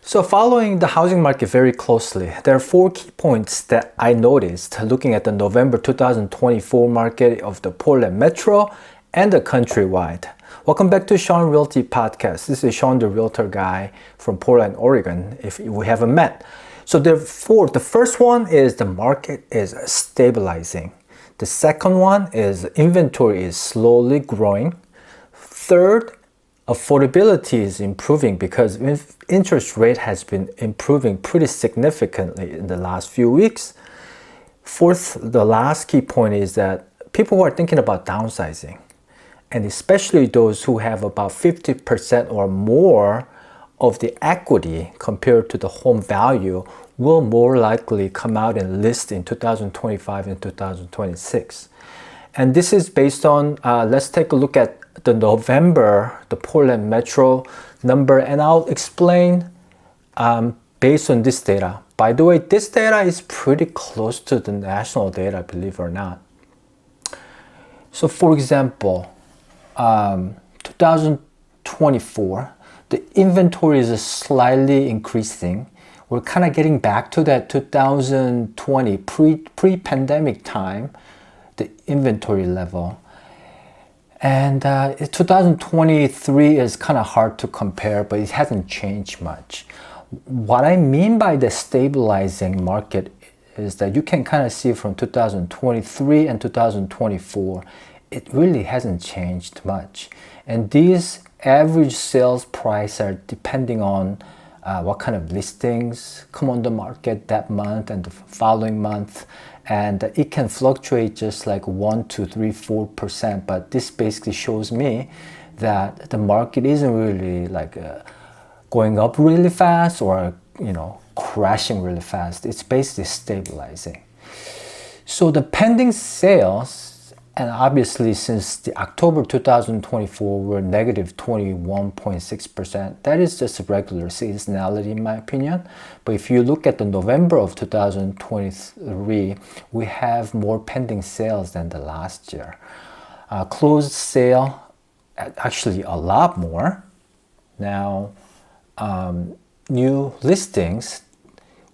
So following the housing market very closely, there are four key points that I noticed looking at the November 2024 market of the Portland Metro and the countrywide. Welcome back to Shawn Realty podcast. This is Shawn, the realtor guy from Portland, Oregon, if we haven't met. So therefore, the first one is the market is stabilizing. The second one is inventory is slowly growing. Third, affordability is improving because interest rate has been improving pretty significantly in the last few weeks. Fourth, the last key point is that people who are thinking about downsizing, and especially those who have about 50% or more of the equity compared to the home value, will more likely come out and list in 2025 and 2026. And this is based on, let's take a look at the November, the Portland Metro number, and I'll explain based on this data. By the way, this data is pretty close to the national data, believe it or not. So for example, 2024, the inventory is slightly increasing. We're kind of getting back to that 2020 pre-pandemic time, the inventory level. And 2023 is kind of hard to compare, but it hasn't changed much. What I mean by the stabilizing market is that you can kind of see from 2023 and 2024, it really hasn't changed much. And these average sales price are depending on what kind of listings come on the market that month and the following month. And it can fluctuate just like 1, 2, 3, 4%. But this basically shows me that the market isn't really like going up really fast or, crashing really fast. It's basically stabilizing. So the pending sales, and obviously since the October 2024 we're negative 21.6%, that is just a regular seasonality in my opinion. But if you look at the November of 2023, we have more pending sales than the last year. Closed sale, actually a lot more. Now, new listings,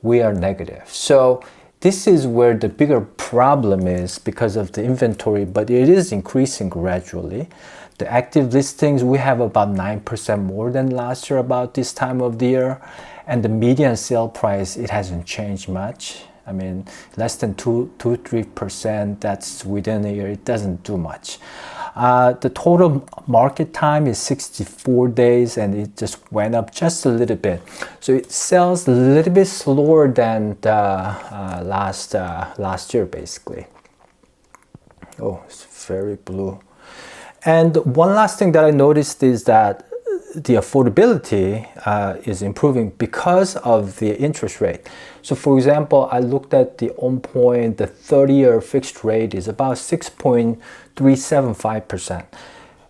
we are negative. So this is where the bigger problem is because of the inventory, but it is increasing gradually. The active listings, we have about 9% more than last year about this time of the year. And the median sale price, it hasn't changed much. I mean, less than 3%, that's within a year, it doesn't do much. The total market time is 64 days and it just went up just a little bit. So it sells a little bit slower than the last year basically. Oh, it's very blue. And one last thing that I noticed is that the affordability is improving because of the interest rate. So for example, I looked at the On Point, the 30-year fixed rate is about 6.375%,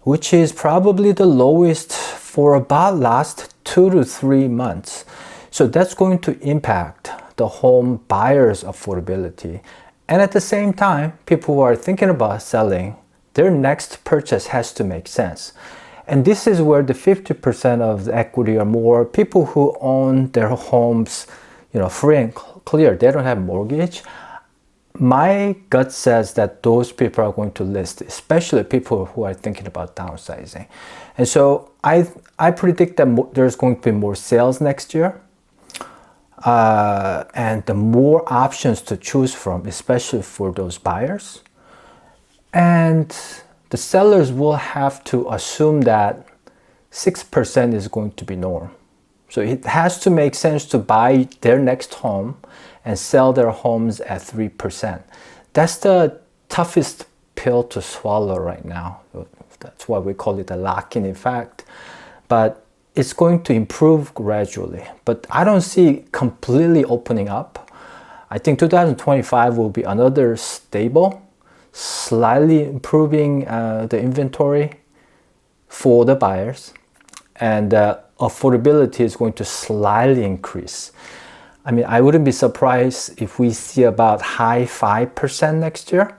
which is probably the lowest for about last 2 to 3 months. So that's going to impact the home buyers' affordability. And at the same time, people who are thinking about selling, their next purchase has to make sense. And this is where the 50% of the equity or more, people who own their homes, free and clear, they don't have mortgage. My gut says that those people are going to list, especially people who are thinking about downsizing. And so I predict that there's going to be more sales next year. And the more options to choose from, especially for those buyers. And the sellers will have to assume that 6% is going to be norm. So it has to make sense to buy their next home and sell their homes at 3%. That's the toughest pill to swallow right now. That's why we call it a lock-in effect. But it's going to improve gradually. But I don't see it completely opening up. I think 2025 will be another stable, slightly improving the inventory for the buyers, and affordability is going to slightly increase. I mean, I wouldn't be surprised if we see about high 5% next year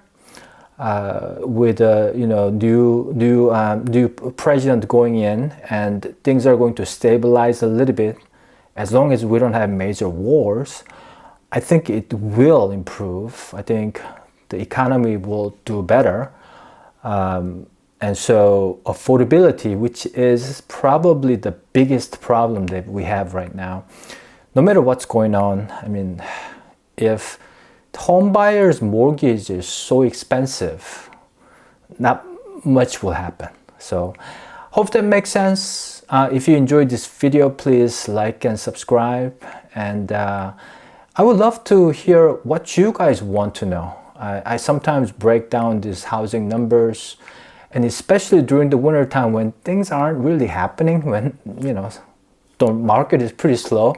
with a new president going in, and things are going to stabilize a little bit, as long as we don't have major wars, I think it will improve. I think the economy will do better. And so affordability, which is probably the biggest problem that we have right now, no matter what's going on, I mean, if home buyer's mortgage is so expensive, not much will happen. So hope that makes sense. If you enjoyed this video, please like and subscribe. And I would love to hear what you guys want to know. I sometimes break down these housing numbers, and especially during the winter time when things aren't really happening, when, you know, the market is pretty slow,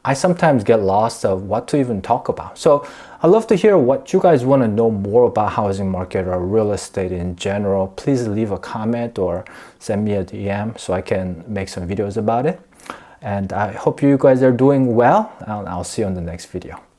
I sometimes get lost of what to even talk about. So I'd love to hear what you guys want to know more about housing market or real estate in general. Please leave a comment or send me a DM so I can make some videos about it. And I hope you guys are doing well, and I'll see you on the next video.